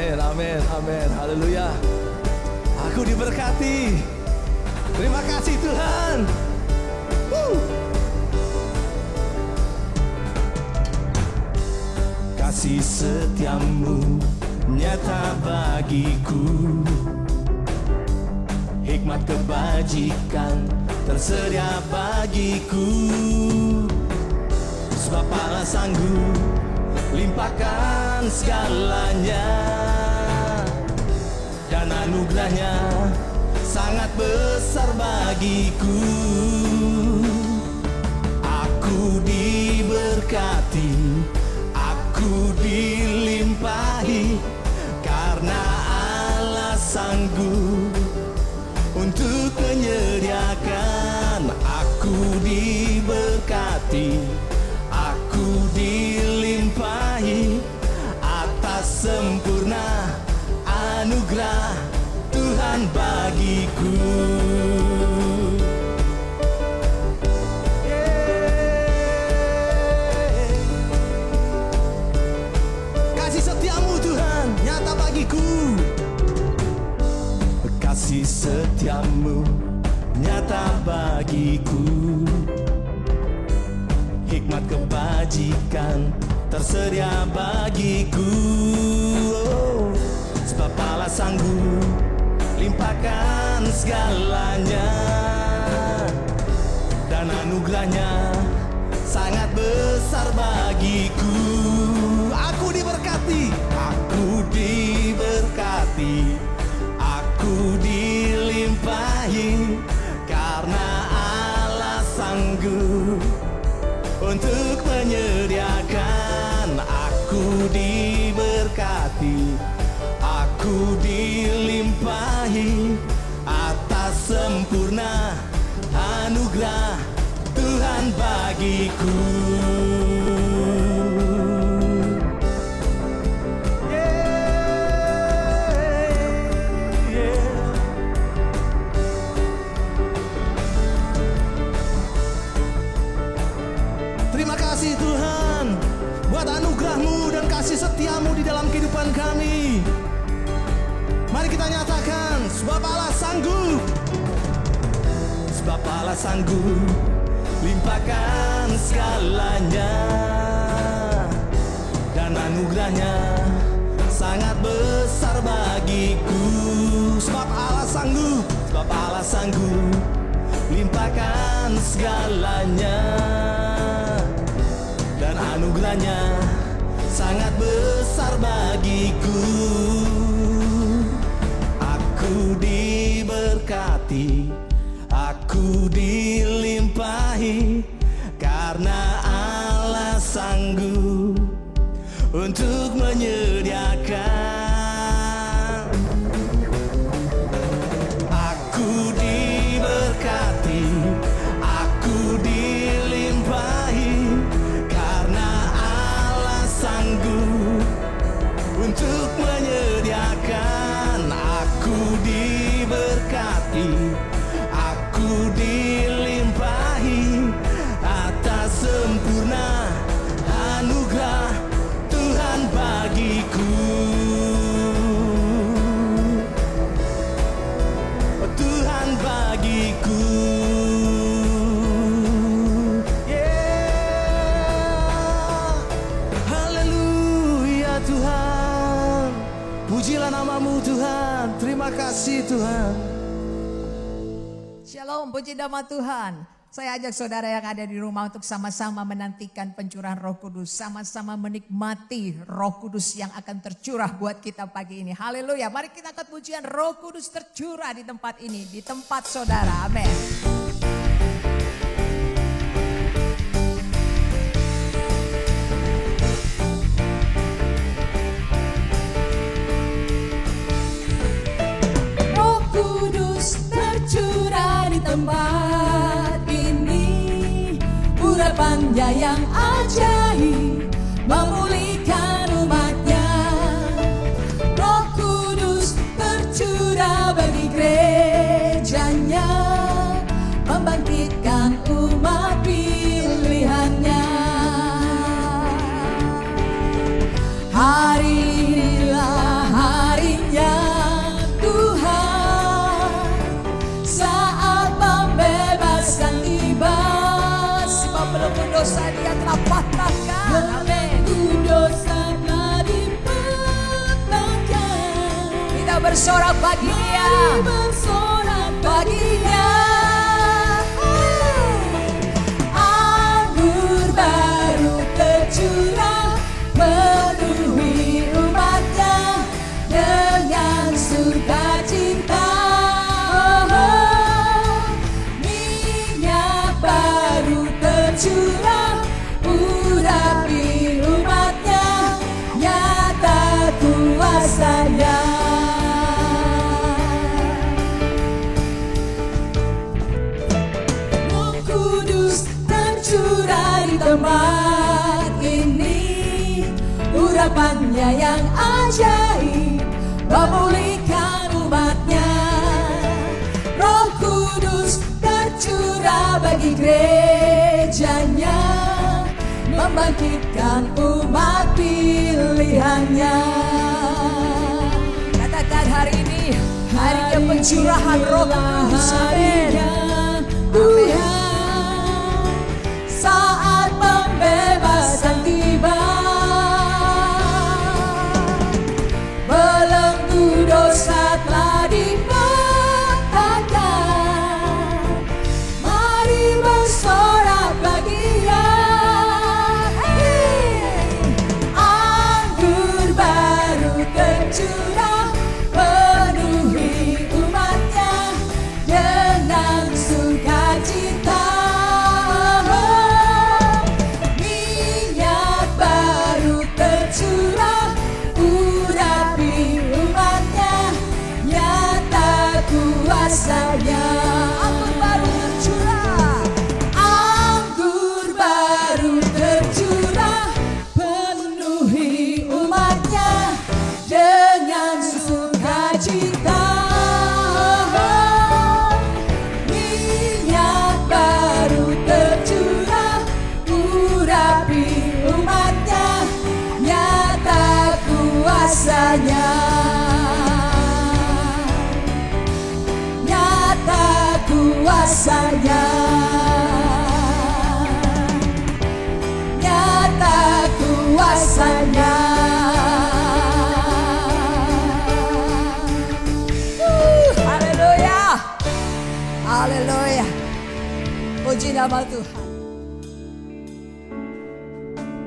Amin, amin, amin. Haleluya. Aku diberkati. Terima kasih Tuhan. Kasih setiamu nyata bagiku, hikmat kebajikan tersedia bagiku. Sebab Allah sanggup limpahkan segalanya, dan anugerahnya sangat besar bagiku. Aku diberkati, aku dilimpahi, karena Allah sanggup untuk menyediakan. Aku diberkati, aku dilimpahi atas sempurna anugerah Tuhan bagiku. Kasih setiamu Tuhan nyata bagiku. Kasih setiamu nyata bagiku, hikmat kebajikan tersedia bagiku. Sebab Allah sanggup limpahkan segalanya, dan anugerahnya sangat besar bagiku. Aku diberkati, aku diberkati, aku dilimpahi, karena Allah sanggup untuk menyediakan. Aku diberkati, aku dilimpahi atas sempurna anugerah Tuhan bagiku. Terima kasih Tuhan buat anugerah-Mu dan kasih setia-Mu di dalam kehidupan kami. Mari kita nyatakan, sebab Allah sanggup. Sebab Allah sanggup limpahkan segalanya, dan anugerahnya sangat besar bagiku. Sebab Allah sanggup, sebab Allah sanggup limpahkan segalanya, dan anugerahnya sangat besar bagiku. Aku diberkati, aku dilimpahi, karena Allah sanggup untuk menyediakan. Aku diberkati, aku dilimpahi, karena Allah sanggup untuk menyediakan. Aku diberkati, aku dilimpahi atas sempurna anugerah Tuhan bagiku. Tuhan bagiku. Haleluya Tuhan. Pujilah nama-Mu Tuhan. Terima kasih Tuhan. Shalom, puji nama Tuhan. Saya ajak saudara yang ada di rumah untuk sama-sama menantikan pencurahan Roh Kudus. Sama-sama menikmati Roh Kudus yang akan tercurah buat kita pagi ini. Haleluya. Mari kita angkat pujian Roh Kudus tercurah di tempat ini. Di tempat saudara. Amin. Roh Kudus tercurah di tempat ini, urapannya yang ajaib memulihkan umatnya. Roh Kudus tercurah bagi gerejanya, membangkitkan umat pilihannya. Hari inilah bersorak bagi Dia. Mari bersorak bagi Dia. Anggur baru tercurah memenuhi umatnya dengan sukacita. Minyak baru tercurah urapi umatnya, nyata kuasanya. Roh Kudus tercurah di tempat ini, urapannya yang ajaib memulihkan umatnya. Roh Kudus tercurah bagi gerejanya, membangkitkan umat pilihannya. Katakan hari ini harinya pencurahan Roh Kudus. Amin. Tuhan, saat pembebasan tiba, belenggu dosa telah dipatahkan. Mari bersorak bagi Dia. Anggur baru tercurah penuhi umatnya dengan sukacita. Minyak baru tercurah urapi umatnya, nyata kuasanya. Anggur baru tercurah, anggur baru tercurah penuhi umatnya dengan sukacita. Minyak baru tercurah urapi umatnya, nyata kuasanya. Nyata kuasanya. Nyata kuasanya. Haleluya. Haleluya. Puji nama Tuhan.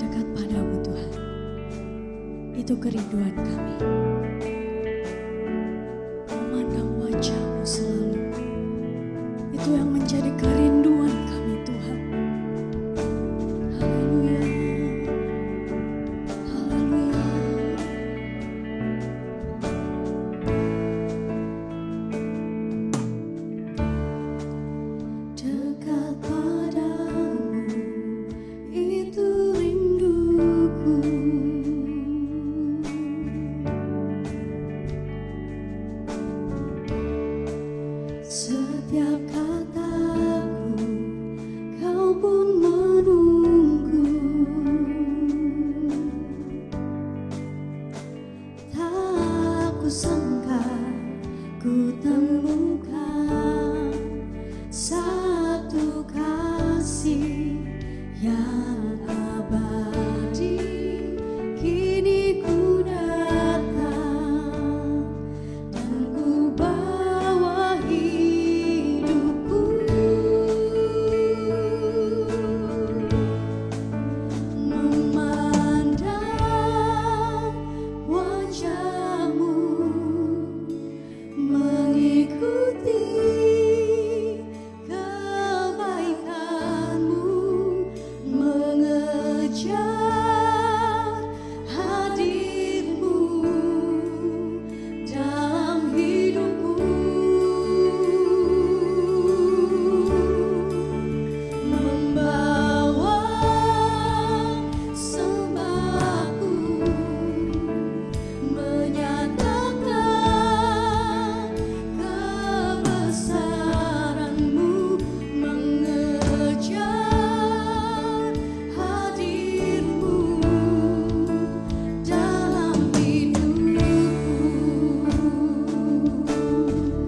Dekat padamu Tuhan, itu kerinduan kami. Memandang wajah-Mu selalu, itu yang menjadi kerinduan kami Tuhan. Haleluya. Haleluya. Dekat padamu, itu rinduku. Setiap kataku, Kau pun menunggu. Tak kusangka ku temukan satu kasih yang abadi. Kini ku datang dan ku bawa hidupku. Memandang wajah-Mu, mengikuti kebaikan-Mu, mengejar hadir-Mu dalam hidupku. Membawa sembahku, menyatakan kebesaran-Mu, mengejar hadir-Mu dalam hidupku.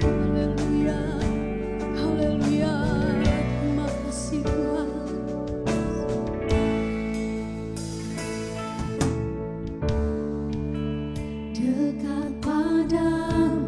Haleluya, haleluya, terima kasih Tuhan. Dekat padamu,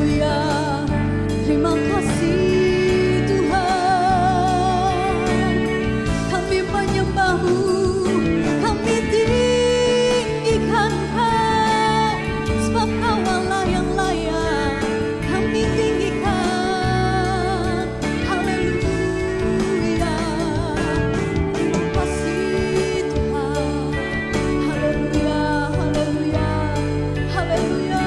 haleluya. Terima kasih Tuhan, kami menyembah-Mu, kami tinggikan Kau, sebab Kau Allah yang layak, kami tinggikan. Haleluya. Terima kasih Tuhan. Haleluya, haleluya, haleluya.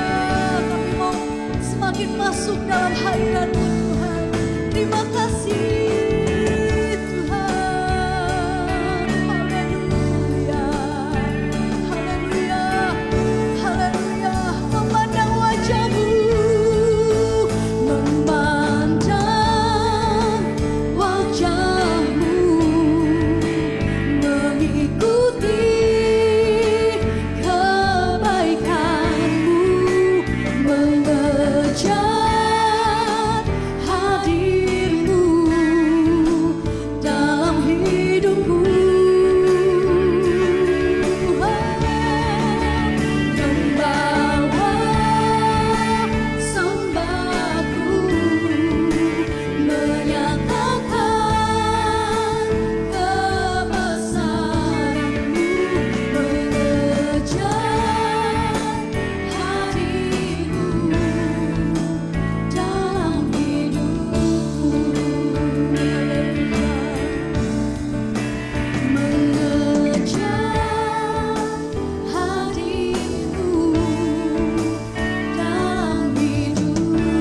Kami mau semakin masuk dalam hadirat-Mu Tuhan. Terima kasih Tuhan. Haleluya, haleluya, haleluya. Memandang wajah-Mu, memandang wajah-Mu, mengikuti kebaikan-Mu, mengejar hadir-Mu dalam hidupku. Membawa sembahku, menyatakan kebesaran-Mu, mengejar hadir-Mu dalam hidupku. Mengejar hadir-Mu dalam hidupku.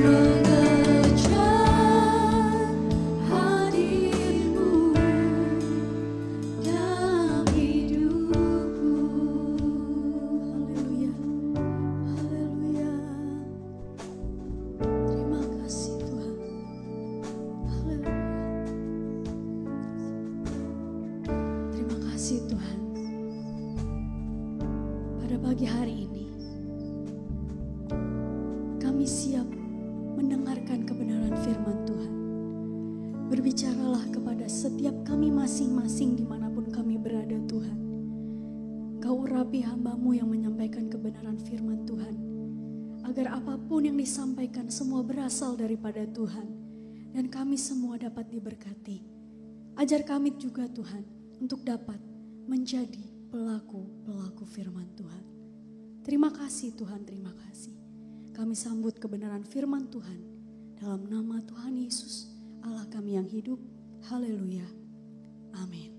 Mengejar hadir-Mu dalam hidupku. Haleluya, haleluya. Terima kasih Tuhan. Haleluya. Terima kasih Tuhan. Pada pagi hari ini kami siap mendengarkan kebenaran firman Tuhan. Berbicaralah kepada setiap kami masing-masing dimanapun kami berada Tuhan. Kau urapi hamba-Mu yang menyampaikan kebenaran firman Tuhan. Agar apapun yang disampaikan semua berasal daripada Tuhan. Dan kami semua dapat diberkati. Ajar kami juga Tuhan untuk dapat menjadi pelaku-pelaku firman Tuhan. Terima kasih Tuhan, terima kasih. Kami sambut kebenaran firman Tuhan dalam nama Tuhan Yesus, Allah kami yang hidup. Haleluya. Amin.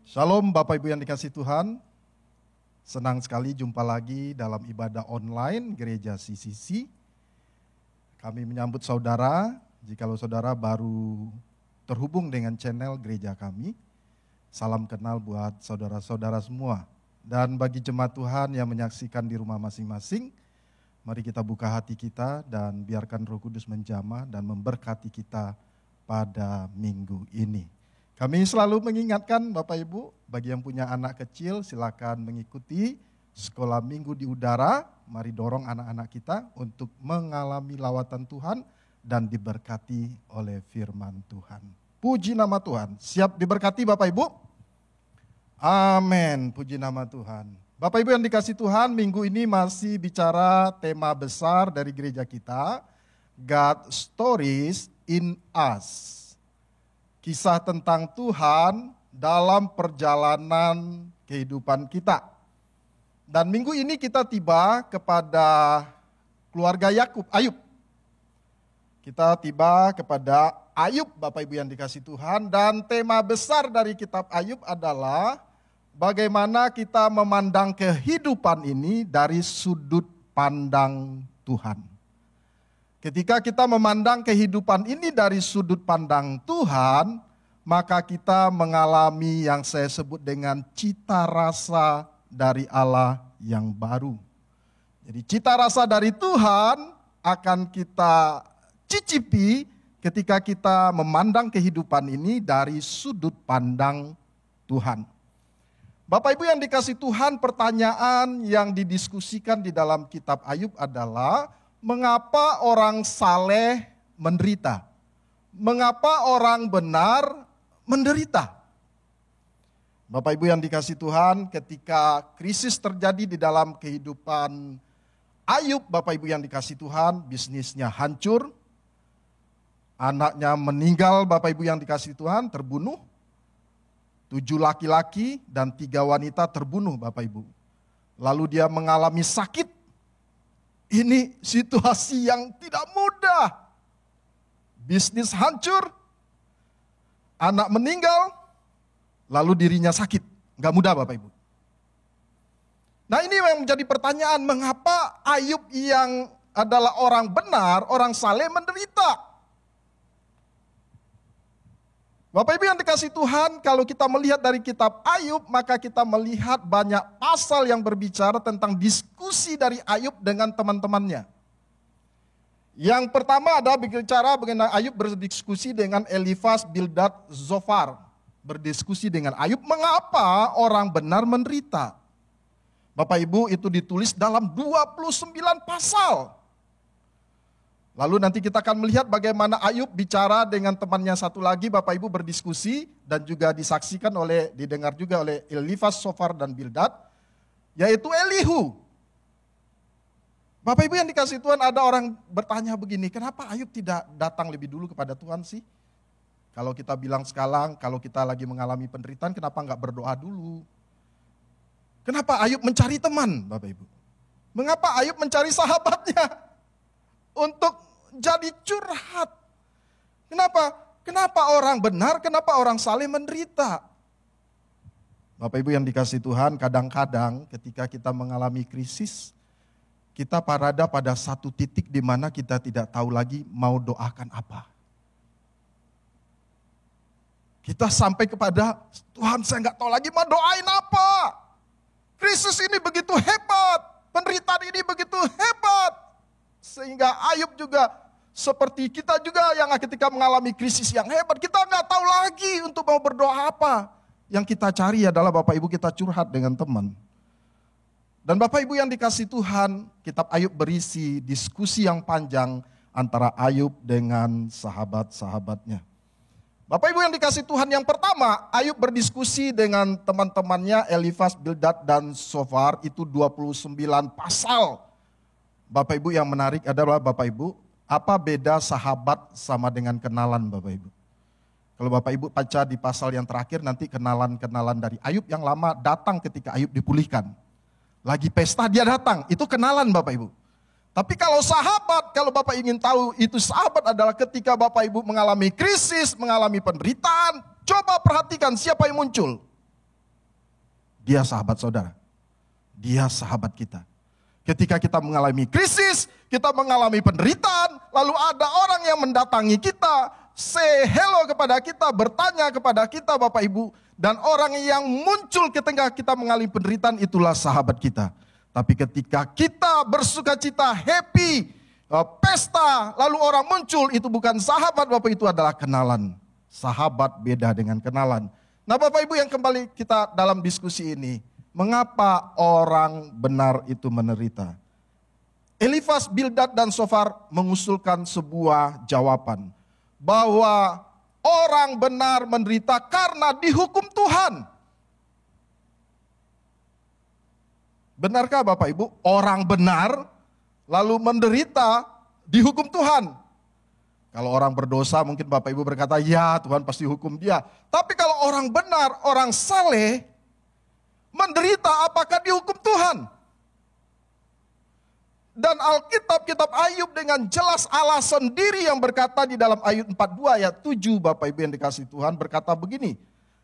Shalom Bapak Ibu yang dikasihi Tuhan. Senang sekali jumpa lagi dalam ibadah online Gereja CCC. Kami menyambut saudara, jikalau saudara baru terhubung dengan channel gereja kami. Salam kenal buat saudara-saudara semua. Dan bagi jemaat Tuhan yang menyaksikan di rumah masing-masing, mari kita buka hati kita dan biarkan Roh Kudus menjamah dan memberkati kita pada minggu ini. Kami selalu mengingatkan Bapak Ibu, bagi yang punya anak kecil silakan mengikuti sekolah minggu di udara. Mari dorong anak-anak kita untuk mengalami lawatan Tuhan dan diberkati oleh firman Tuhan. Puji nama Tuhan. Siap diberkati Bapak Ibu? Amin, puji nama Tuhan. Bapak Ibu yang dikasihi Tuhan, minggu ini masih bicara tema besar dari gereja kita, God Stories in Us. Kisah tentang Tuhan dalam perjalanan kehidupan kita. Dan minggu ini kita tiba kepada keluarga Ayub. Kita tiba kepada Ayub, Bapak Ibu yang dikasihi Tuhan, dan tema besar dari kitab Ayub adalah bagaimana kita memandang kehidupan ini dari sudut pandang Tuhan. Ketika kita memandang kehidupan ini dari sudut pandang Tuhan, maka kita mengalami yang saya sebut dengan cita rasa dari Allah yang baru. Jadi cita rasa dari Tuhan akan kita cicipi ketika kita memandang kehidupan ini dari sudut pandang Tuhan. Bapak Ibu yang dikasihi Tuhan, pertanyaan yang didiskusikan di dalam kitab Ayub adalah mengapa orang saleh menderita? Mengapa orang benar menderita? Bapak Ibu yang dikasihi Tuhan, ketika krisis terjadi di dalam kehidupan Ayub, Bapak Ibu yang dikasihi Tuhan, bisnisnya hancur, anaknya meninggal, Bapak Ibu yang dikasihi Tuhan, terbunuh. 7 laki-laki dan 3 wanita terbunuh, Bapak Ibu. Lalu dia mengalami sakit. Ini situasi yang tidak mudah. Bisnis hancur, anak meninggal, lalu dirinya sakit. Gak mudah Bapak Ibu. Nah ini yang menjadi pertanyaan, mengapa Ayub yang adalah orang benar, orang saleh menderita? Bapak Ibu yang dikasihi Tuhan, kalau kita melihat dari kitab Ayub, maka kita melihat banyak pasal yang berbicara tentang diskusi dari Ayub dengan teman-temannya. Yang pertama adalah berbicara mengenai Ayub berdiskusi dengan Elifaz, Bildad, Zofar. Berdiskusi dengan Ayub, mengapa orang benar menderita. Bapak Ibu, itu ditulis dalam 29 pasal. Lalu nanti kita akan melihat bagaimana Ayub bicara dengan temannya satu lagi, Bapak Ibu berdiskusi dan juga disaksikan didengar juga oleh Elifaz, Zofar dan Bildad, yaitu Elihu. Bapak Ibu yang dikasihi Tuhan, ada orang bertanya begini, kenapa Ayub tidak datang lebih dulu kepada Tuhan sih? Kalau kita bilang sekarang, kalau kita lagi mengalami penderitaan, kenapa enggak berdoa dulu? Kenapa Ayub mencari teman, Bapak Ibu? Mengapa Ayub mencari sahabatnya untuk jadi curhat? Kenapa orang benar, kenapa orang saleh menderita? Bapak Ibu yang dikasihi Tuhan, kadang-kadang ketika kita mengalami krisis, kita berada pada satu titik di mana kita tidak tahu lagi mau doakan apa. Kita sampai kepada, Tuhan saya nggak tahu lagi mau doain apa. Krisis ini begitu hebat, penderitaan ini begitu hebat. Sehingga Ayub juga seperti kita juga yang ketika mengalami krisis yang hebat, kita nggak tahu lagi untuk mau berdoa apa. Yang kita cari adalah Bapak Ibu kita curhat dengan teman. Dan Bapak Ibu yang dikasihi Tuhan, kitab Ayub berisi diskusi yang panjang antara Ayub dengan sahabat-sahabatnya. Bapak Ibu yang dikasihi Tuhan, yang pertama Ayub berdiskusi dengan teman-temannya Elifaz, Bildad dan Zofar, itu 29 pasal. Bapak Ibu yang menarik adalah Bapak Ibu, apa beda sahabat sama dengan kenalan Bapak Ibu? Kalau Bapak Ibu baca di pasal yang terakhir nanti kenalan-kenalan dari Ayub yang lama datang ketika Ayub dipulihkan. Lagi pesta dia datang, itu kenalan Bapak Ibu. Tapi kalau sahabat, kalau Bapak ingin tahu itu sahabat adalah ketika Bapak Ibu mengalami krisis, mengalami penderitaan, coba perhatikan siapa yang muncul. Dia sahabat saudara, dia sahabat kita. Ketika kita mengalami krisis, kita mengalami penderitaan, lalu ada orang yang mendatangi kita, say hello kepada kita, bertanya kepada kita Bapak Ibu, dan orang yang muncul ketika kita mengalami penderitaan itulah sahabat kita. Tapi ketika kita bersuka cita, happy, pesta, lalu orang muncul, itu bukan sahabat Bapak, itu adalah kenalan. Sahabat beda dengan kenalan. Nah Bapak Ibu yang kembali kita dalam diskusi ini, mengapa orang benar itu menderita? Elifaz, Bildad dan Zofar mengusulkan sebuah jawaban. Bahwa orang benar menderita karena dihukum Tuhan. Benarkah Bapak Ibu, orang benar lalu menderita dihukum Tuhan? Kalau orang berdosa mungkin Bapak Ibu berkata, ya Tuhan pasti hukum dia. Tapi kalau orang benar, orang saleh, menderita apakah dihukum Tuhan? Dan Alkitab, kitab Ayub dengan jelas Allah sendiri yang berkata di dalam Ayub 42 ayat 7 Bapak Ibu yang dikasihi Tuhan berkata begini.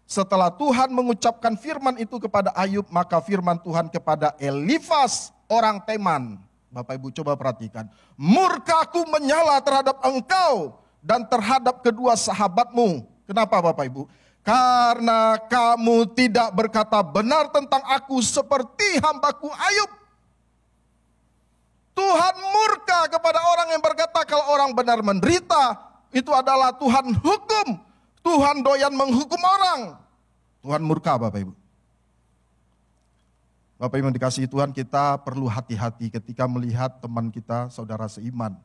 Setelah Tuhan mengucapkan firman itu kepada Ayub, maka firman Tuhan kepada Elifaz, orang Teman. Bapak Ibu coba perhatikan. Murkaku menyala terhadap engkau dan terhadap kedua sahabatmu. Kenapa Bapak Ibu? Karena kamu tidak berkata benar tentang aku seperti hambaku Ayub. Tuhan murka kepada orang yang berkata kalau orang benar menderita, itu adalah Tuhan hukum. Tuhan doyan menghukum orang. Tuhan murka Bapak Ibu. Bapak Ibu yang dikasihi Tuhan, kita perlu hati-hati ketika melihat teman kita, saudara seiman,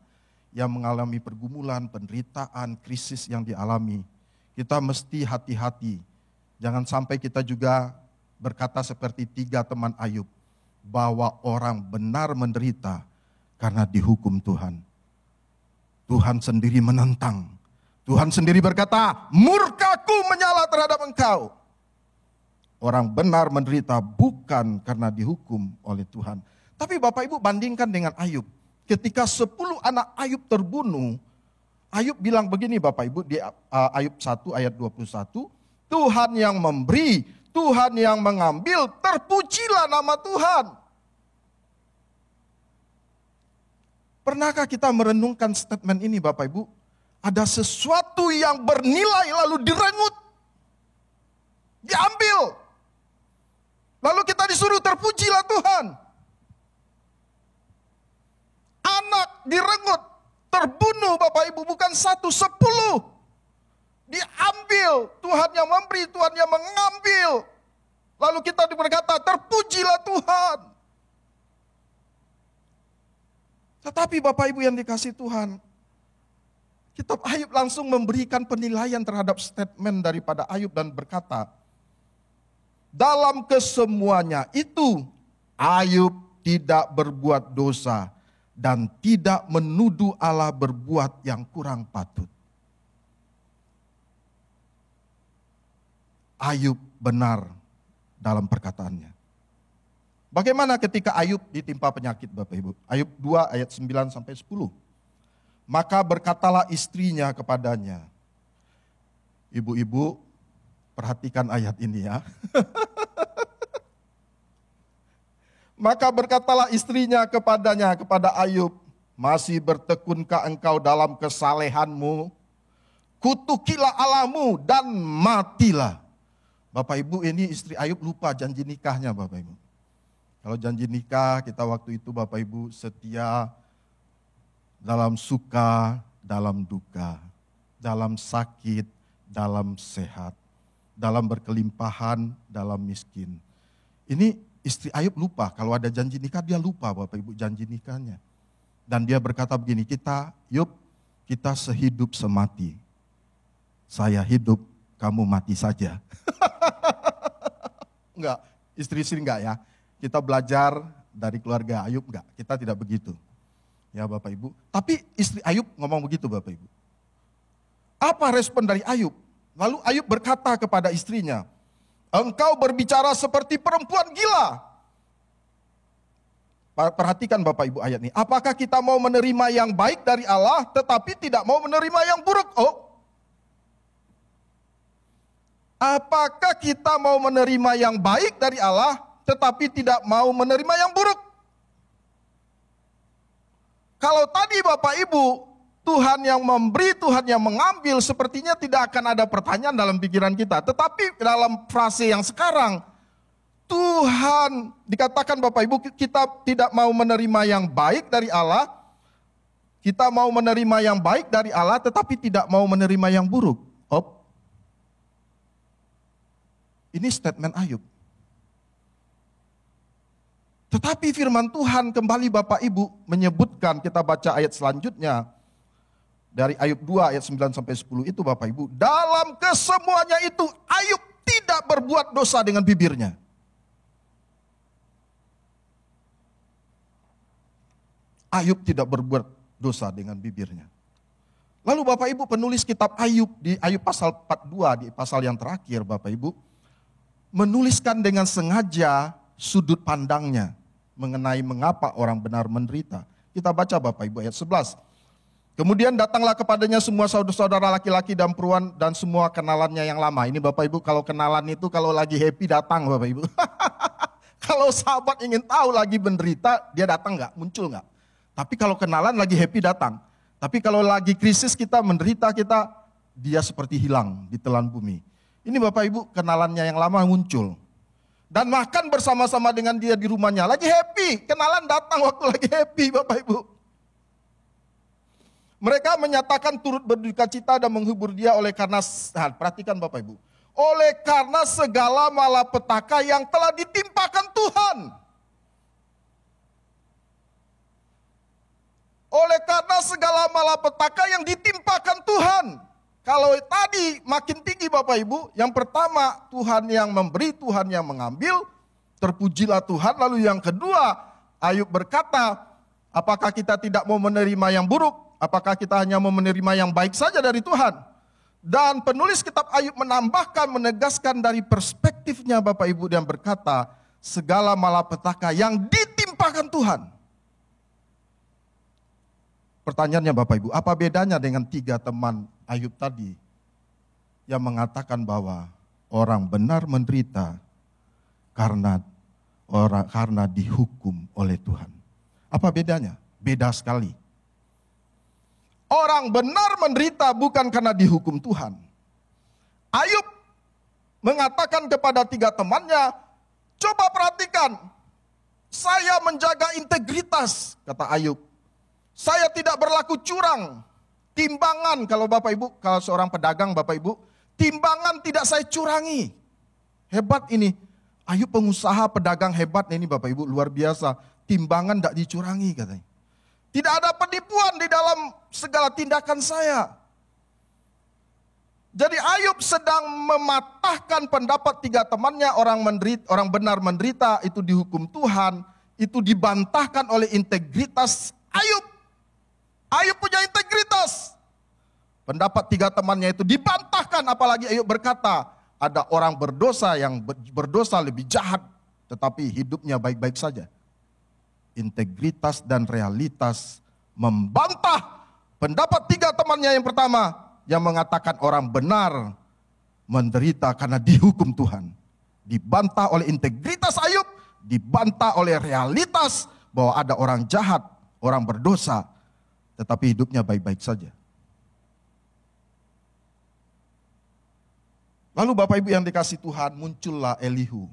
yang mengalami pergumulan, penderitaan, krisis yang dialami. Kita mesti hati-hati. Jangan sampai kita juga berkata seperti 3 teman Ayub, bahwa orang benar menderita karena dihukum Tuhan. Tuhan sendiri menentang. Tuhan sendiri berkata, murkaku menyala terhadap engkau. Orang benar menderita bukan karena dihukum oleh Tuhan. Tapi Bapak Ibu bandingkan dengan Ayub. Ketika 10 anak Ayub terbunuh, Ayub bilang begini Bapak Ibu di Ayub 1 ayat 21. Tuhan yang memberi, Tuhan yang mengambil, terpujilah nama Tuhan. Pernahkah kita merenungkan statement ini Bapak Ibu? Ada sesuatu yang bernilai lalu direnggut. Diambil. Lalu kita disuruh terpujilah Tuhan. Anak direnggut, terbunuh Bapak Ibu, bukan 1, 10. Diambil, Tuhan yang memberi, Tuhan yang mengambil. Lalu kita berkata, terpujilah Tuhan. Tetapi Bapak Ibu yang dikasihi Tuhan, kitab Ayub langsung memberikan penilaian terhadap statement daripada Ayub dan berkata, dalam kesemuanya itu Ayub tidak berbuat dosa dan tidak menuduh Allah berbuat yang kurang patut. Ayub benar dalam perkataannya. Bagaimana ketika Ayub ditimpa penyakit Bapak Ibu? Ayub 2 ayat 9 sampai 10. Maka berkatalah istrinya kepadanya. Ibu-ibu, perhatikan ayat ini ya. Maka berkatalah istrinya kepadanya, kepada Ayub, masih bertekunkah engkau dalam kesalehanmu? Kutukilah Allahmu dan matilah. Bapak Ibu, ini istri Ayub lupa janji nikahnya Bapak Ibu. Kalau janji nikah kita waktu itu Bapak Ibu setia dalam suka, dalam duka, dalam sakit, dalam sehat, dalam berkelimpahan, dalam miskin. Ini istri Ayub lupa, kalau ada janji nikah dia lupa Bapak Ibu janji nikahnya. Dan dia berkata begini, kita sehidup semati. Saya hidup, kamu mati saja. Enggak, istri-istri enggak ya. Kita belajar dari keluarga Ayub enggak, kita tidak begitu. Ya Bapak Ibu, tapi istri Ayub ngomong begitu Bapak Ibu. Apa respon dari Ayub? Lalu Ayub berkata kepada istrinya, engkau berbicara seperti perempuan gila. Perhatikan Bapak Ibu ayat ini. Apakah kita mau menerima yang baik dari Allah tetapi tidak mau menerima yang buruk? Apakah kita mau menerima yang baik dari Allah tetapi tidak mau menerima yang buruk? Kalau tadi Bapak Ibu, Tuhan yang memberi, Tuhan yang mengambil, sepertinya tidak akan ada pertanyaan dalam pikiran kita. Tetapi dalam frase yang sekarang, Tuhan, dikatakan Bapak Ibu, kita tidak mau menerima yang baik dari Allah, kita mau menerima yang baik dari Allah, tetapi tidak mau menerima yang buruk. Ini statement Ayub. Tetapi firman Tuhan kembali Bapak Ibu menyebutkan, kita baca ayat selanjutnya, dari Ayub 2 ayat 9 sampai 10 itu Bapak Ibu, dalam kesemuanya itu Ayub tidak berbuat dosa dengan bibirnya. Ayub tidak berbuat dosa dengan bibirnya. Lalu Bapak Ibu penulis kitab Ayub di Ayub pasal 42, di pasal yang terakhir Bapak Ibu, menuliskan dengan sengaja sudut pandangnya mengenai mengapa orang benar menderita. Kita baca Bapak Ibu ayat 11. Kemudian datanglah kepadanya semua saudara-saudara laki-laki dan perempuan dan semua kenalannya yang lama. Ini Bapak Ibu kalau kenalan itu kalau lagi happy datang Bapak Ibu. Kalau sahabat ingin tahu lagi menderita, dia datang nggak? Muncul nggak? Tapi kalau kenalan lagi happy datang. Tapi kalau lagi krisis kita menderita dia seperti hilang di telan bumi. Ini Bapak Ibu kenalannya yang lama muncul. Dan makan bersama-sama dengan dia di rumahnya. Lagi happy, kenalan datang waktu lagi happy Bapak Ibu. Mereka menyatakan turut berduka cita dan menghibur dia oleh karena, perhatikan Bapak Ibu. Oleh karena segala malapetaka yang telah ditimpakan Tuhan. Oleh karena segala malapetaka yang ditimpakan Tuhan. Kalau tadi makin tinggi Bapak Ibu, yang pertama Tuhan yang memberi, Tuhan yang mengambil, terpujilah Tuhan. Lalu yang kedua, Ayub berkata, apakah kita tidak mau menerima yang buruk? Apakah kita hanya mau menerima yang baik saja dari Tuhan? Dan penulis kitab Ayub menambahkan, menegaskan dari perspektifnya Bapak Ibu, yang berkata, segala malapetaka yang ditimpakan Tuhan. Pertanyaannya Bapak Ibu, apa bedanya dengan 3 teman Ayub tadi yang mengatakan bahwa orang benar menderita karena dihukum oleh Tuhan? Apa bedanya? Beda sekali. Orang benar menderita bukan karena dihukum Tuhan. Ayub mengatakan kepada 3 temannya, coba perhatikan, saya menjaga integritas, kata Ayub. Saya tidak berlaku curang. Timbangan, kalau Bapak Ibu, kalau seorang pedagang Bapak Ibu, timbangan tidak saya curangi. Hebat ini. Ayub pengusaha pedagang hebat ini Bapak Ibu, luar biasa. Timbangan tidak dicurangi katanya. Tidak ada penipuan di dalam segala tindakan saya. Jadi Ayub sedang mematahkan pendapat 3 temannya, orang benar menderita, itu dihukum Tuhan, itu dibantahkan oleh integritas Ayub. Ayub punya integritas. Pendapat 3 temannya itu dibantahkan, apalagi Ayub berkata, ada orang berdosa yang berdosa lebih jahat, tetapi hidupnya baik-baik saja. Integritas dan realitas membantah pendapat 3 temannya yang pertama, yang mengatakan orang benar menderita karena dihukum Tuhan. Dibantah oleh integritas Ayub, dibantah oleh realitas bahwa ada orang jahat, orang berdosa, tetapi hidupnya baik-baik saja. Lalu Bapak Ibu yang dikasih Tuhan, muncullah Elihu.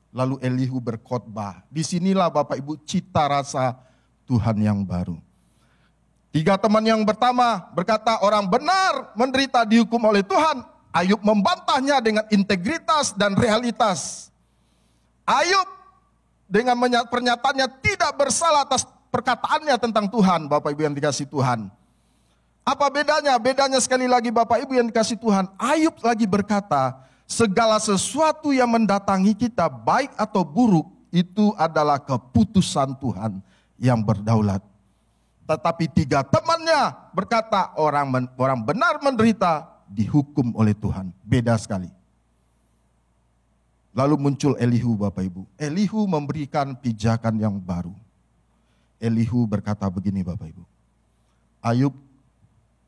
Lalu Elihu berkhotbah. Disinilah Bapak Ibu cita rasa Tuhan yang baru. 3 teman yang pertama berkata orang benar menderita dihukum oleh Tuhan. Ayub membantahnya dengan integritas dan realitas. Ayub dengan pernyataannya tidak bersalah atas perkataannya tentang Tuhan, Bapak Ibu yang dikasih Tuhan. Apa bedanya? Bedanya sekali lagi Bapak Ibu yang dikasih Tuhan. Ayub lagi berkata, segala sesuatu yang mendatangi kita baik atau buruk, itu adalah keputusan Tuhan yang berdaulat. Tetapi 3 temannya berkata orang benar menderita dihukum oleh Tuhan. Beda sekali. Lalu muncul Elihu Bapak Ibu. Elihu memberikan pijakan yang baru. Elihu berkata begini Bapak Ibu. Ayub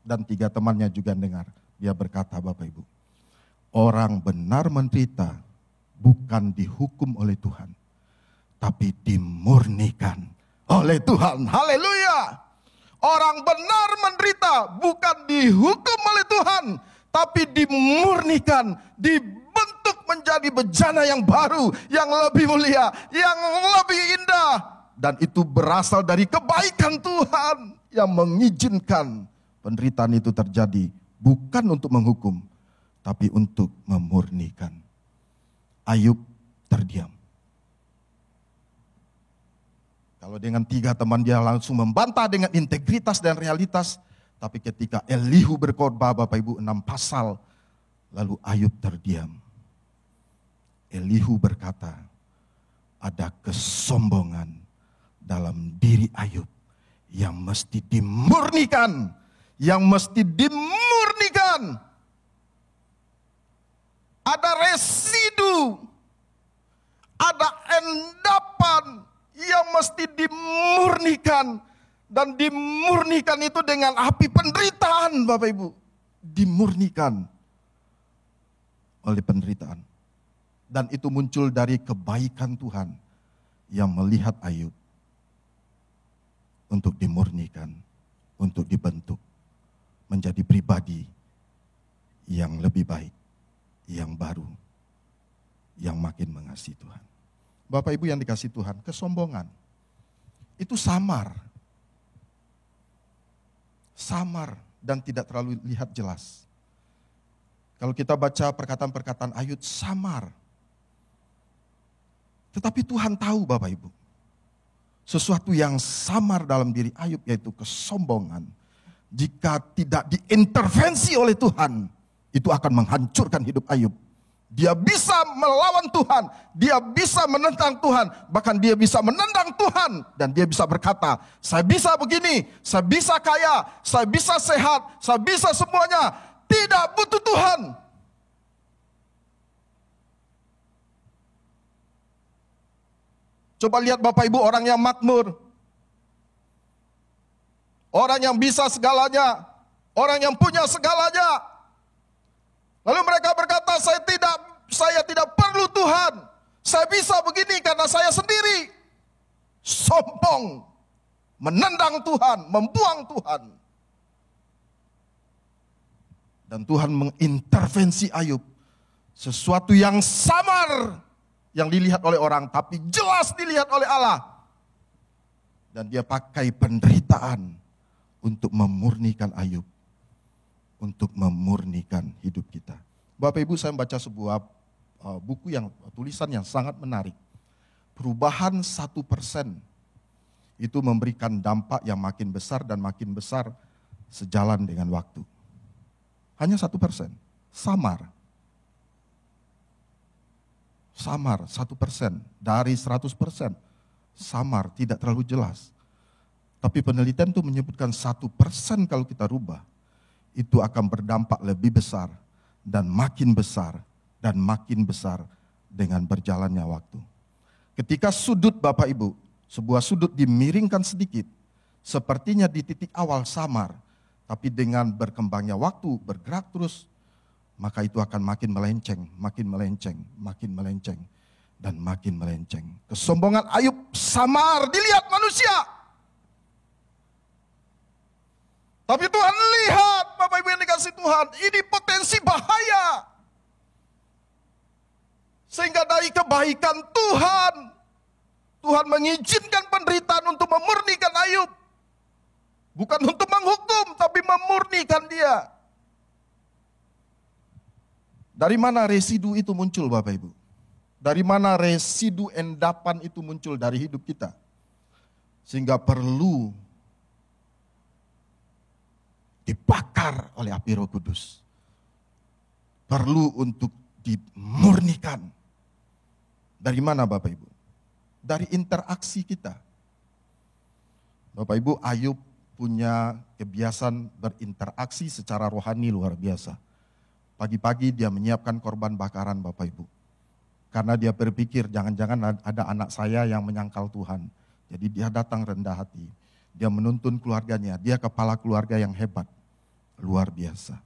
dan 3 temannya juga dengar. Dia berkata Bapak Ibu. Orang benar menderita bukan dihukum oleh Tuhan. Tapi dimurnikan oleh Tuhan. Haleluya. Orang benar menderita bukan dihukum oleh Tuhan. Tapi dimurnikan, dibentuk menjadi bejana yang baru, yang lebih mulia, yang lebih indah. Dan itu berasal dari kebaikan Tuhan yang mengizinkan penderitaan itu terjadi. Bukan untuk menghukum, tapi untuk memurnikan. Ayub terdiam. Kalau dengan 3 teman dia langsung membantah dengan integritas dan realitas. Tapi ketika Elihu berkhotbah Bapak Ibu 6 pasal. Lalu Ayub terdiam. Elihu berkata, ada kesombongan dalam diri Ayub yang mesti dimurnikan. Yang mesti dimurnikan. Ada residu. Ada endapan yang mesti dimurnikan. Dan dimurnikan itu dengan api penderitaan Bapak Ibu. Dimurnikan oleh penderitaan. Dan itu muncul dari kebaikan Tuhan yang melihat Ayub. Untuk dimurnikan, untuk dibentuk. Menjadi pribadi yang lebih baik, yang baru, yang makin mengasihi Tuhan. Bapak Ibu yang dikasihi Tuhan, kesombongan itu samar dan tidak terlalu lihat jelas. Kalau kita baca perkataan-perkataan Ayub, samar. Tetapi Tuhan tahu Bapak Ibu, sesuatu yang samar dalam diri Ayub yaitu kesombongan. jika tidak diintervensi oleh Tuhan, itu akan menghancurkan hidup Ayub. Dia bisa melawan Tuhan, dia bisa menentang Tuhan, bahkan dia bisa menendang Tuhan. Dan dia bisa berkata, saya bisa begini, saya bisa kaya, saya bisa sehat, saya bisa semuanya, tidak butuh Tuhan. Coba lihat Bapak Ibu orang yang makmur, orang yang bisa segalanya, orang yang punya segalanya. Lalu mereka berkata, saya tidak perlu Tuhan. Saya bisa begini karena saya sendiri. Sombong, menendang Tuhan, membuang Tuhan. Dan Tuhan mengintervensi Ayub. Sesuatu yang samar yang dilihat oleh orang, tapi jelas dilihat oleh Allah. Dan dia pakai penderitaan untuk memurnikan Ayub. Untuk memurnikan hidup kita. Bapak Ibu, saya membaca sebuah buku tulisan yang sangat menarik. Perubahan 1% itu memberikan dampak yang makin besar dan makin besar sejalan dengan waktu. Hanya 1%, samar. Samar 1% dari 100%, samar, tidak terlalu jelas. Tapi penelitian itu menyebutkan 1% kalau kita rubah, itu akan berdampak lebih besar dan makin besar dan makin besar dengan berjalannya waktu. Ketika sudut Bapak Ibu, sebuah sudut dimiringkan sedikit, sepertinya di titik awal samar, tapi dengan berkembangnya waktu, bergerak terus, maka itu akan makin melenceng, makin melenceng, makin melenceng, dan makin melenceng. Kesombongan Ayub samar dilihat manusia. Tapi Tuhan lihat, Bapak Ibu yang dikasih Tuhan, ini potensi bahaya. Sehingga dari kebaikan Tuhan, Tuhan mengizinkan penderitaan untuk memurnikan Ayub. Bukan untuk menghukum, tapi memurnikan dia. Dari mana residu itu muncul Bapak Ibu? Dari mana residu endapan itu muncul dari hidup kita? Sehingga perlu dibakar oleh api Roh Kudus. Perlu untuk dimurnikan. Dari mana Bapak Ibu? Dari interaksi kita. Bapak Ibu, Ayub punya kebiasaan berinteraksi secara rohani luar biasa. Pagi-pagi dia menyiapkan korban bakaran Bapak Ibu. Karena dia berpikir jangan-jangan ada anak saya yang menyangkal Tuhan. Jadi dia datang rendah hati. Dia menuntun keluarganya, dia kepala keluarga yang hebat. Luar biasa.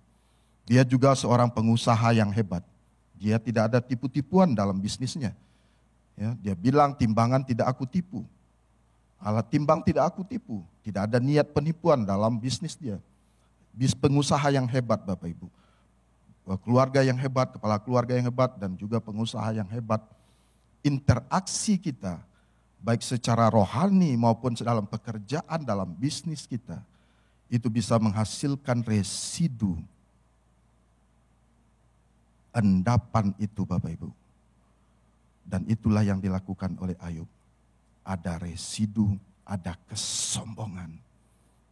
Dia juga seorang pengusaha yang hebat. Dia tidak ada tipu-tipuan dalam bisnisnya. Ya, dia bilang timbangan tidak aku tipu. Alat timbang tidak aku tipu. Tidak ada niat penipuan dalam bisnis dia. Pengusaha yang hebat Bapak Ibu. Keluarga yang hebat, kepala keluarga yang hebat, dan juga pengusaha yang hebat. Interaksi kita, baik secara rohani maupun dalam pekerjaan, dalam bisnis kita, itu bisa menghasilkan residu endapan itu Bapak Ibu. Dan itulah yang dilakukan oleh Ayub. Ada residu, ada kesombongan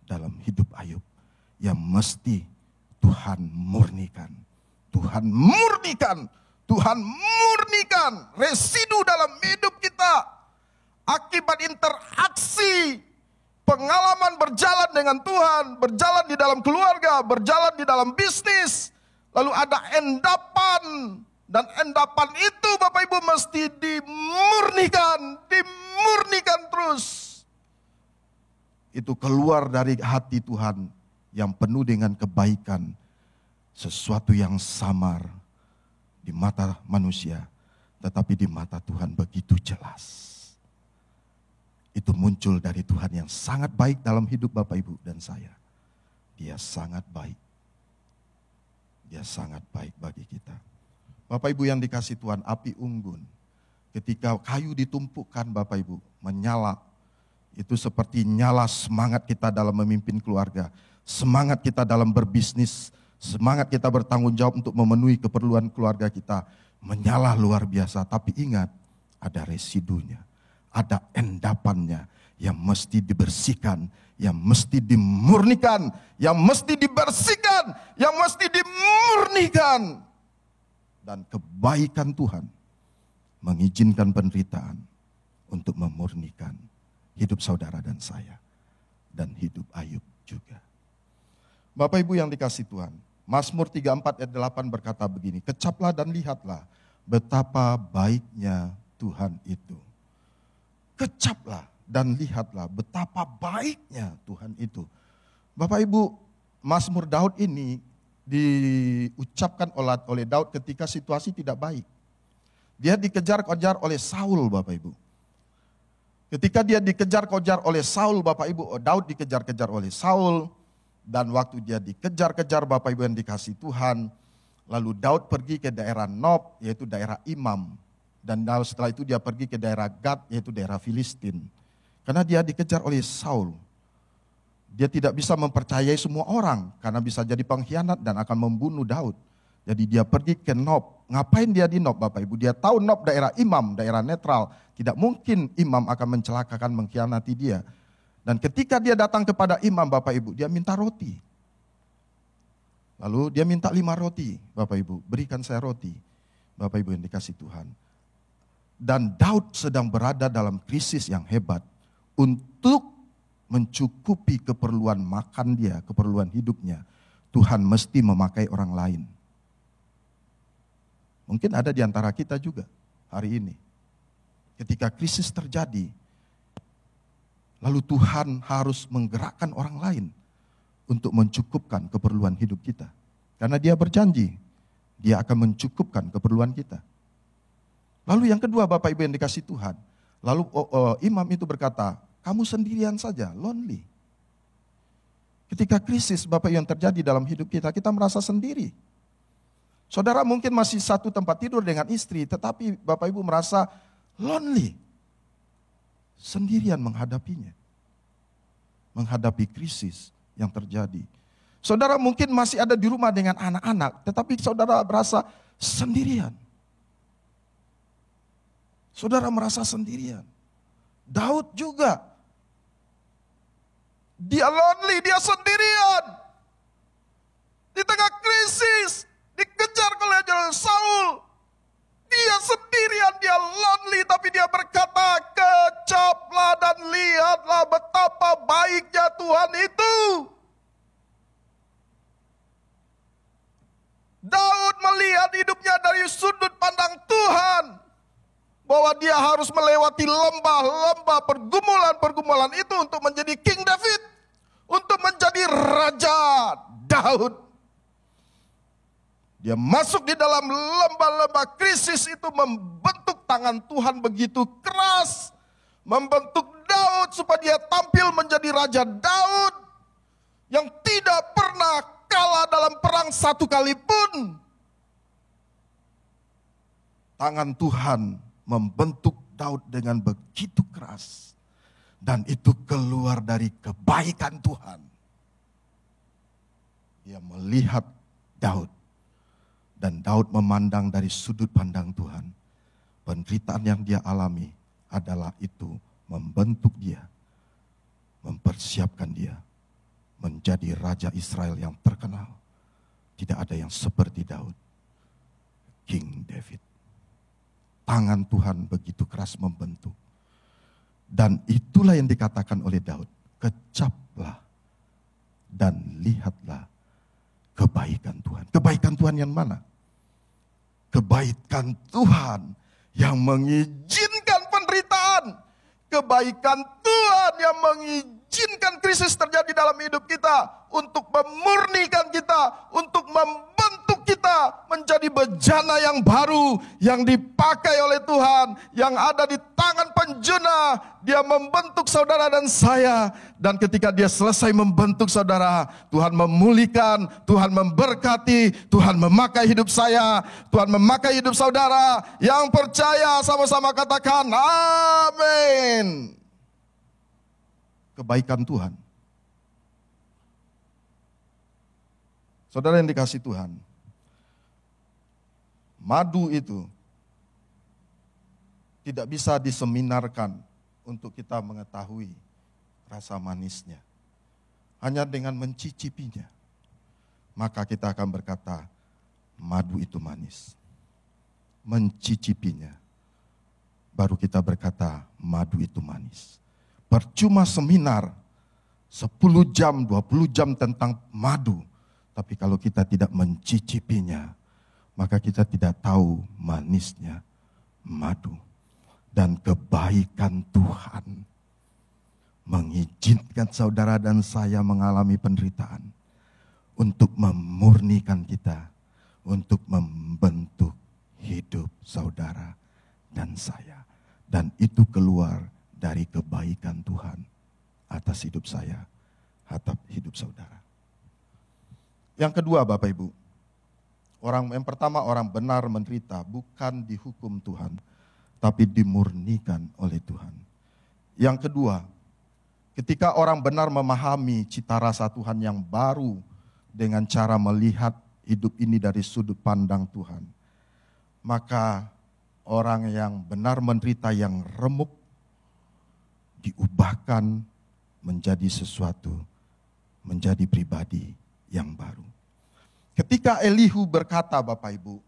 dalam hidup Ayub yang mesti Tuhan murnikan. Tuhan murnikan, Tuhan murnikan residu dalam hidup kita. Akibat interaksi, pengalaman berjalan dengan Tuhan, berjalan di dalam keluarga, berjalan di dalam bisnis. Lalu ada endapan, dan endapan itu Bapak Ibu mesti dimurnikan terus. Itu keluar dari hati Tuhan yang penuh dengan kebaikan. Sesuatu yang samar di mata manusia, tetapi di mata Tuhan begitu jelas. Itu muncul dari Tuhan yang sangat baik dalam hidup Bapak Ibu dan saya. Dia sangat baik. Dia sangat baik bagi kita. Bapak Ibu yang dikasih Tuhan, api unggun. Ketika kayu ditumpukkan Bapak Ibu, menyala. Itu seperti nyala semangat kita dalam memimpin keluarga. Semangat kita dalam berbisnis. Semangat kita bertanggung jawab untuk memenuhi keperluan keluarga kita. Menyala luar biasa, tapi ingat ada residunya. ada endapannya yang mesti dibersihkan, yang mesti dimurnikan, yang mesti dibersihkan, yang mesti dimurnikan. Dan kebaikan Tuhan mengizinkan penderitaan untuk memurnikan hidup saudara dan saya, dan hidup Ayub juga. Bapak Ibu yang dikasihi Tuhan, Mazmur 34 ayat 8 berkata begini, kecaplah dan lihatlah betapa baiknya Tuhan itu. Kecaplah dan lihatlah betapa baiknya Tuhan itu. Bapak Ibu, Mazmur Daud ini diucapkan oleh Daud ketika situasi tidak baik. Dia dikejar-kejar oleh Saul, Bapak Ibu. Ketika dia dikejar-kejar oleh Saul, Bapak Ibu, Daud dikejar-kejar oleh Saul. Dan waktu dia dikejar-kejar, Bapak Ibu yang dikasihi Tuhan, lalu Daud pergi ke daerah Nob, yaitu daerah Imam. Dan setelah itu dia pergi ke daerah Gad, yaitu daerah Filistin. Karena dia dikejar oleh Saul. Dia tidak bisa mempercayai semua orang karena bisa jadi pengkhianat dan akan membunuh Daud. Jadi dia pergi ke Nob. Ngapain dia di Nob, Bapak Ibu? Dia tahu Nob daerah Imam, daerah netral. Tidak mungkin Imam akan mencelakakan, mengkhianati dia. Dan ketika dia datang kepada Imam, Bapak Ibu, dia minta roti. Lalu dia minta 5 roti, Bapak Ibu, berikan saya roti. Bapak Ibu yang dikasihi Tuhan. Dan Daud sedang berada dalam krisis yang hebat untuk mencukupi keperluan makan dia, keperluan hidupnya. Tuhan mesti memakai orang lain. Mungkin ada di antara kita juga hari ini. Ketika krisis terjadi, lalu Tuhan harus menggerakkan orang lain untuk mencukupkan keperluan hidup kita. Karena dia berjanji, dia akan mencukupkan keperluan kita. Lalu yang kedua, Bapak Ibu yang dikasihi Tuhan, lalu imam itu berkata, kamu sendirian saja, lonely. Ketika krisis Bapak yang terjadi dalam hidup kita, kita merasa sendiri. Saudara mungkin masih satu tempat tidur dengan istri, tetapi Bapak Ibu merasa lonely. Sendirian menghadapinya. Menghadapi krisis yang terjadi. Saudara mungkin masih ada di rumah dengan anak-anak, tetapi saudara merasa sendirian. Saudara merasa sendirian. Daud juga. Dia lonely, dia sendirian. Di tengah krisis, dikejar oleh Saul. Dia sendirian, dia lonely, tapi dia berkata, kecaplah dan lihatlah betapa baiknya Tuhan itu. Daud melihat hidupnya dari sudut pandang Tuhan. Bahwa dia harus melewati lembah-lembah pergumulan-pergumulan itu untuk menjadi King David. Untuk menjadi Raja Daud. Dia masuk di dalam lembah-lembah krisis itu, membentuk tangan Tuhan begitu keras. Membentuk Daud supaya dia tampil menjadi Raja Daud. Yang tidak pernah kalah dalam perang satu kali pun. Tangan Tuhan membentuk Daud dengan begitu keras. Dan itu keluar dari kebaikan Tuhan. Dia melihat Daud. Dan Daud memandang dari sudut pandang Tuhan. Penderitaan yang dia alami adalah itu membentuk dia. Mempersiapkan dia. Menjadi Raja Israel yang terkenal. Tidak ada yang seperti Daud. King David. Tangan Tuhan begitu keras membentuk. Dan itulah yang dikatakan oleh Daud. Kecaplah dan lihatlah kebaikan Tuhan. Kebaikan Tuhan yang mana? Kebaikan Tuhan yang mengizinkan penderitaan. Kebaikan Tuhan yang mengizinkan krisis terjadi dalam hidup kita. Untuk memurnikan kita. Untuk membentuk kita menjadi bejana yang baru. Yang dipakai oleh Tuhan. Yang ada di tangan penjuna. Dia membentuk saudara dan saya. Dan ketika dia selesai membentuk saudara. Tuhan memulihkan. Tuhan memberkati. Tuhan memakai hidup saya. Tuhan memakai hidup saudara. Yang percaya sama-sama katakan amin. Kebaikan Tuhan. Saudara yang dikasihi Tuhan. Madu itu tidak bisa diseminarkan untuk kita mengetahui rasa manisnya. Hanya dengan mencicipinya, maka kita akan berkata, madu itu manis. Mencicipinya, baru kita berkata, madu itu manis. Percuma seminar 10 jam, 20 jam tentang madu, tapi kalau kita tidak mencicipinya, maka kita tidak tahu manisnya madu. Dan kebaikan Tuhan mengizinkan saudara dan saya mengalami penderitaan untuk memurnikan kita, untuk membentuk hidup saudara dan saya. Dan itu keluar dari kebaikan Tuhan atas hidup saya, atas hidup saudara. Yang kedua Bapak Ibu, yang pertama orang benar menderita bukan dihukum Tuhan, tapi dimurnikan oleh Tuhan. Yang kedua, ketika orang benar memahami cita rasa Tuhan yang baru dengan cara melihat hidup ini dari sudut pandang Tuhan, maka orang yang benar menderita yang remuk diubahkan menjadi sesuatu, menjadi pribadi yang baru. Ketika Elihu berkata Bapak Ibu,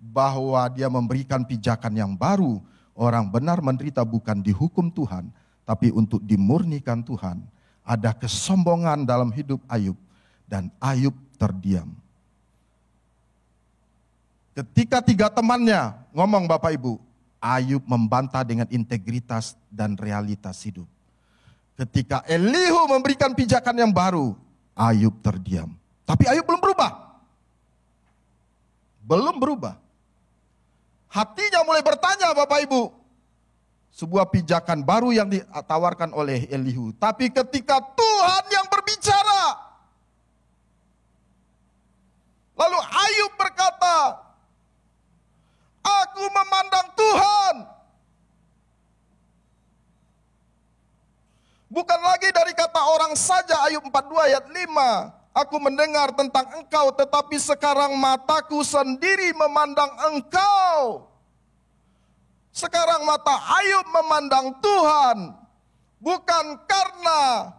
bahwa dia memberikan pijakan yang baru, orang benar menderita bukan dihukum Tuhan, tapi untuk dimurnikan Tuhan. Ada kesombongan dalam hidup Ayub, dan Ayub terdiam. Ketika 3 temannya ngomong Bapak Ibu, Ayub membantah dengan integritas dan realitas hidup. Ketika Elihu memberikan pijakan yang baru, Ayub terdiam. Tapi Ayub belum berubah. Belum berubah. Hatinya mulai bertanya Bapak Ibu. Sebuah pijakan baru yang ditawarkan oleh Elihu. Tapi ketika Tuhan yang berbicara, lalu Ayub berkata, aku memandang Tuhan. Bukan lagi dari kata orang saja, Ayub 42 ayat 5. Aku mendengar tentang engkau, tetapi sekarang mataku sendiri memandang engkau. Sekarang mata Ayub memandang Tuhan. Bukan karena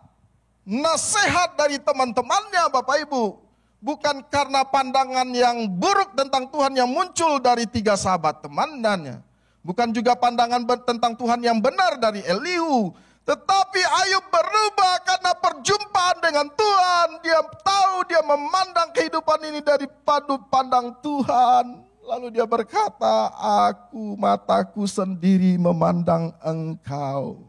nasihat dari teman-temannya Bapak Ibu. Bukan karena pandangan yang buruk tentang Tuhan yang muncul dari 3 sahabat temannya. Bukan juga pandangan tentang Tuhan yang benar dari Elihu. Tetapi Ayub berubah karena perjumpaan dengan Tuhan. Dia tahu, dia memandang kehidupan ini dari sudut pandang Tuhan. Lalu dia berkata, mataku sendiri memandang engkau.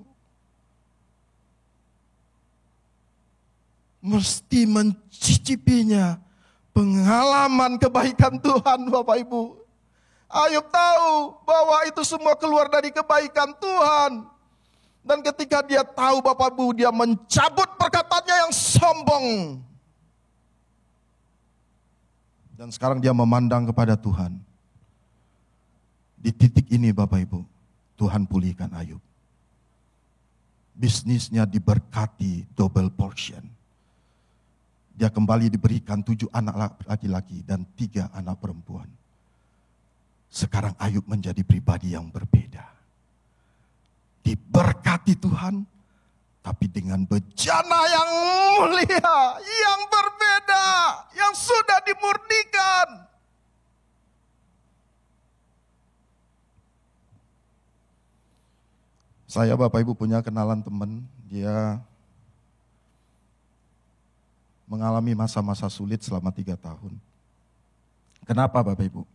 Mesti mencicipinya pengalaman kebaikan Tuhan Bapak Ibu. Ayub tahu bahwa itu semua keluar dari kebaikan Tuhan. Dan ketika dia tahu Bapak Ibu, dia mencabut perkataannya yang sombong. Dan sekarang dia memandang kepada Tuhan. Di titik ini Bapak Ibu, Tuhan pulihkan Ayub. Bisnisnya diberkati double portion. Dia kembali diberikan 7 anak laki-laki dan 3 anak perempuan. Sekarang Ayub menjadi pribadi yang berbeda. Diberkati Tuhan, tapi dengan bejana yang mulia, yang berbeda, yang sudah dimurnikan. Saya Bapak Ibu punya kenalan teman, dia mengalami masa-masa sulit selama 3 tahun. Kenapa Bapak Ibu?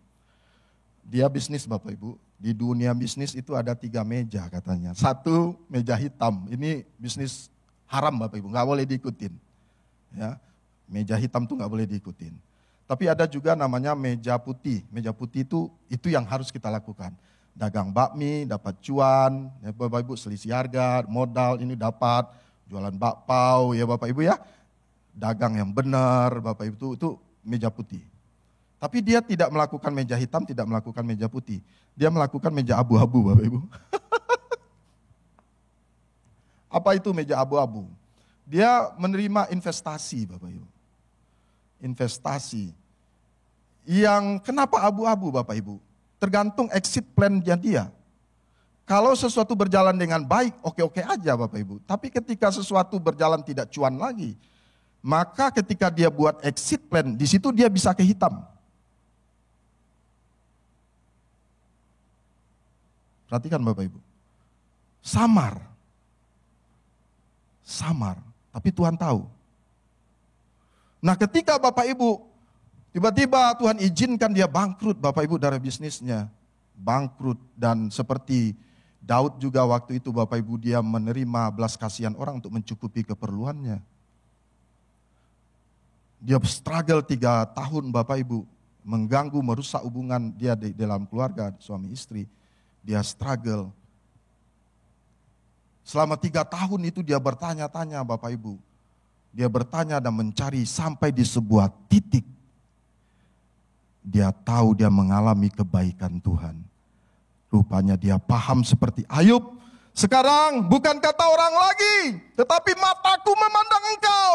Dia bisnis Bapak Ibu. Di dunia bisnis itu ada 3 meja katanya. 1 meja hitam, ini bisnis haram Bapak Ibu, nggak boleh diikutin. Ya, meja hitam tuh nggak boleh diikutin. Tapi ada juga namanya meja putih. Meja putih itu yang harus kita lakukan. Dagang bakmi, dapat cuan, ya Bapak Ibu, selisih harga, modal ini dapat, jualan bakpao ya Bapak Ibu ya. Dagang yang benar Bapak Ibu, itu meja putih. Tapi dia tidak melakukan meja hitam, tidak melakukan meja putih. Dia melakukan meja abu-abu Bapak Ibu. Apa itu meja abu-abu? Dia menerima investasi Bapak Ibu. Investasi. Yang kenapa abu-abu Bapak Ibu? Tergantung exit plan dia. Kalau sesuatu berjalan dengan baik, oke-oke aja Bapak Ibu. Tapi ketika sesuatu berjalan tidak cuan lagi, maka ketika dia buat exit plan, di situ dia bisa ke hitam. Perhatikan Bapak Ibu. Samar. Tapi Tuhan tahu. Nah ketika Bapak Ibu, tiba-tiba Tuhan izinkan dia bangkrut Bapak Ibu dari bisnisnya. Bangkrut, dan seperti Daud juga waktu itu Bapak Ibu, dia menerima belas kasihan orang untuk mencukupi keperluannya. Dia struggle 3 tahun Bapak Ibu, mengganggu, merusak hubungan dia di dalam keluarga suami istri. Dia struggle. Selama 3 tahun itu dia bertanya-tanya Bapak Ibu. Dia bertanya dan mencari sampai di sebuah titik. Dia tahu dia mengalami kebaikan Tuhan. Rupanya dia paham seperti Ayub. Sekarang bukan kata orang lagi, tetapi mataku memandang engkau.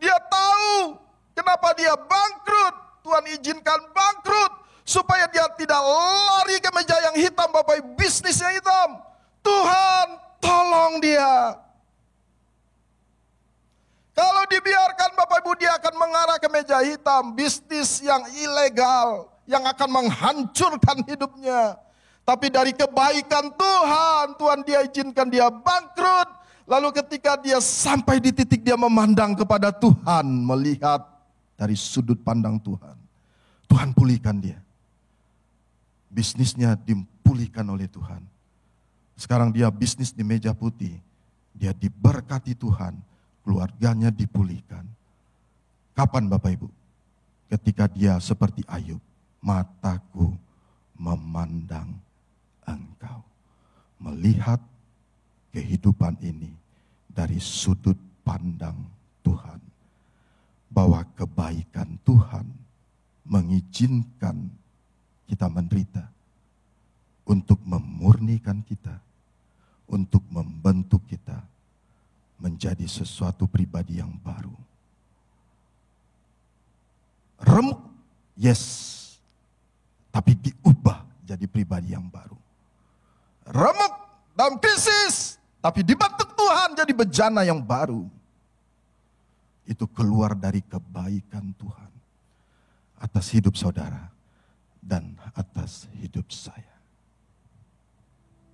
Dia tahu kenapa dia bangkrut. Tuhan izinkan bangkrut supaya dia tidak lari ke meja yang hitam Bapak Ibu, bisnisnya hitam. Tuhan tolong dia. Kalau dibiarkan Bapak Ibu, dia akan mengarah ke meja hitam, bisnis yang ilegal, yang akan menghancurkan hidupnya. Tapi dari kebaikan Tuhan dia izinkan dia bangkrut. Lalu ketika dia sampai di titik dia memandang kepada Tuhan, melihat dari sudut pandang Tuhan. Tuhan pulihkan dia. Bisnisnya dipulihkan oleh Tuhan. Sekarang dia bisnis di meja putih. Dia diberkati Tuhan, keluarganya dipulihkan. Kapan Bapak Ibu? Ketika dia seperti Ayub, mataku memandang engkau. Melihat kehidupan ini dari sudut pandang Tuhan. Bahwa kebaikan Tuhan mengizinkan kita menderita. Untuk memurnikan kita. Untuk membentuk kita menjadi sesuatu pribadi yang baru. Remuk, yes. Tapi diubah jadi pribadi yang baru. Remuk dalam krisis, tapi dibentuk Tuhan jadi bejana yang baru. Itu keluar dari kebaikan Tuhan atas hidup saudara dan atas hidup saya.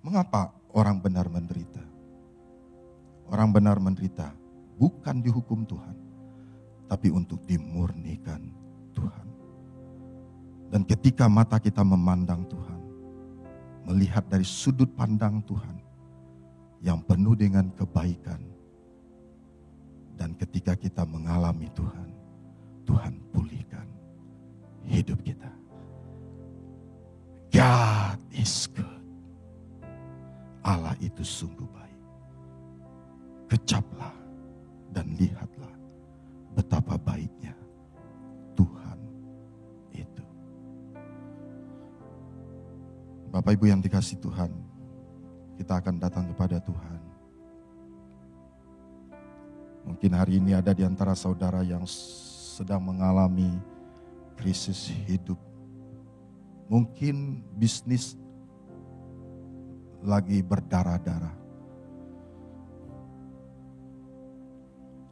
Mengapa orang benar menderita? Orang benar menderita bukan dihukum Tuhan, tapi untuk dimurnikan Tuhan. Dan ketika mata kita memandang Tuhan, melihat dari sudut pandang Tuhan yang penuh dengan kebaikan. Dan ketika kita mengalami Tuhan, Tuhan pulihkan hidup kita. God is good. Allah itu sungguh baik. Kecaplah dan lihatlah betapa baiknya Tuhan itu. Bapak Ibu yang dikasihi Tuhan, kita akan datang kepada Tuhan. Mungkin hari ini ada di antara saudara yang sedang mengalami krisis hidup. Mungkin bisnis lagi berdarah-darah.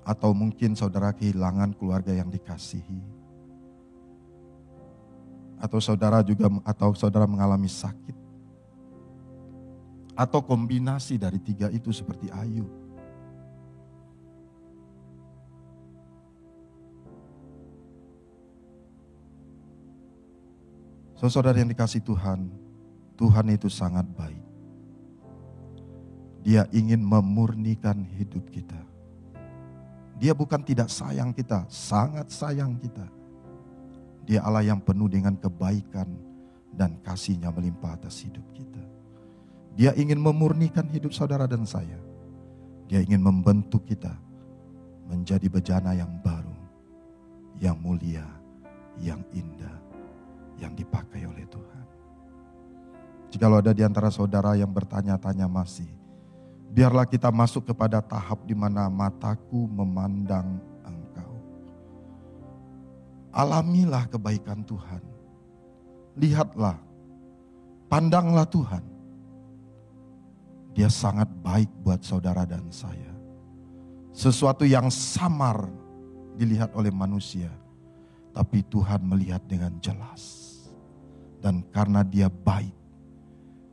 Atau mungkin saudara kehilangan keluarga yang dikasihi. Atau saudara mengalami sakit. Atau kombinasi dari 3 itu seperti Ayub. Saudara yang dikasihi Tuhan, Tuhan itu sangat baik. Dia ingin memurnikan hidup kita. Dia bukan tidak sayang kita, sangat sayang kita. Dia Allah yang penuh dengan kebaikan dan kasih-Nya melimpah atas hidup kita. Dia ingin memurnikan hidup saudara dan saya. Dia ingin membentuk kita menjadi bejana yang baru, yang mulia, yang indah, yang dipakai oleh Tuhan. Jikalau ada di antara saudara yang bertanya-tanya masih, biarlah kita masuk kepada tahap di mana mataku memandang Engkau. Alamilah kebaikan Tuhan. Lihatlah, pandanglah Tuhan. Dia sangat baik buat saudara dan saya. Sesuatu yang samar dilihat oleh manusia, tapi Tuhan melihat dengan jelas. Dan karena dia baik,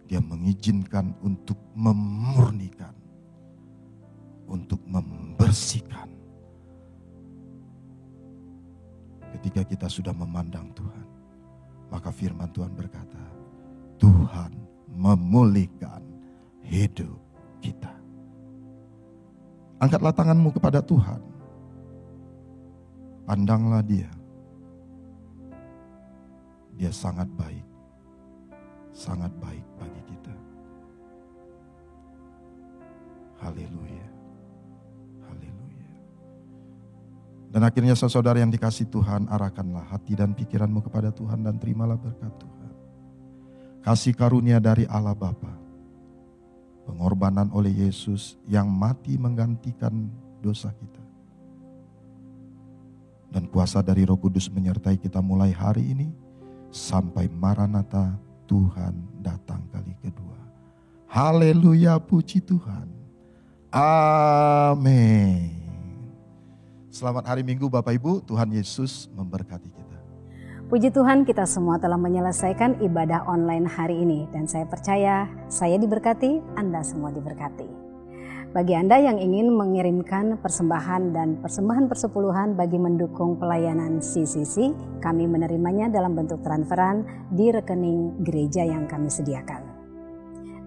dia mengizinkan untuk memurnikan, untuk membersihkan. Ketika kita sudah memandang Tuhan, maka firman Tuhan berkata, Tuhan memulihkan hidup kita. Angkatlah tanganmu kepada Tuhan. Pandanglah dia. Dia sangat baik bagi kita. Haleluya. Haleluya. Dan akhirnya saudara yang dikasihi Tuhan, arahkanlah hati dan pikiranmu kepada Tuhan dan terimalah berkat Tuhan. Kasih karunia dari Allah Bapa, pengorbanan oleh Yesus yang mati menggantikan dosa kita, dan kuasa dari Roh Kudus menyertai kita mulai hari ini sampai Maranatha, Tuhan datang kali kedua. Haleluya, puji Tuhan. Amin. Selamat hari Minggu Bapak Ibu, Tuhan Yesus memberkati kita. Puji Tuhan, kita semua telah menyelesaikan ibadah online hari ini. Dan saya percaya saya diberkati, Anda semua diberkati. Bagi Anda yang ingin mengirimkan persembahan dan persembahan persepuluhan bagi mendukung pelayanan CCC, kami menerimanya dalam bentuk transferan di rekening gereja yang kami sediakan.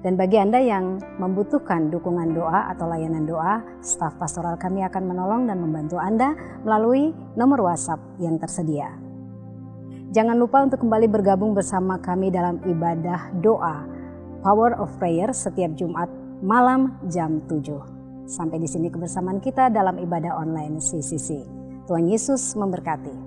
Dan bagi Anda yang membutuhkan dukungan doa atau layanan doa, staf pastoral kami akan menolong dan membantu Anda melalui nomor WhatsApp yang tersedia. Jangan lupa untuk kembali bergabung bersama kami dalam ibadah doa Power of Prayer setiap Jumat malam jam 7. Sampai di sini kebersamaan kita dalam ibadah online CCC. Tuhan Yesus memberkati.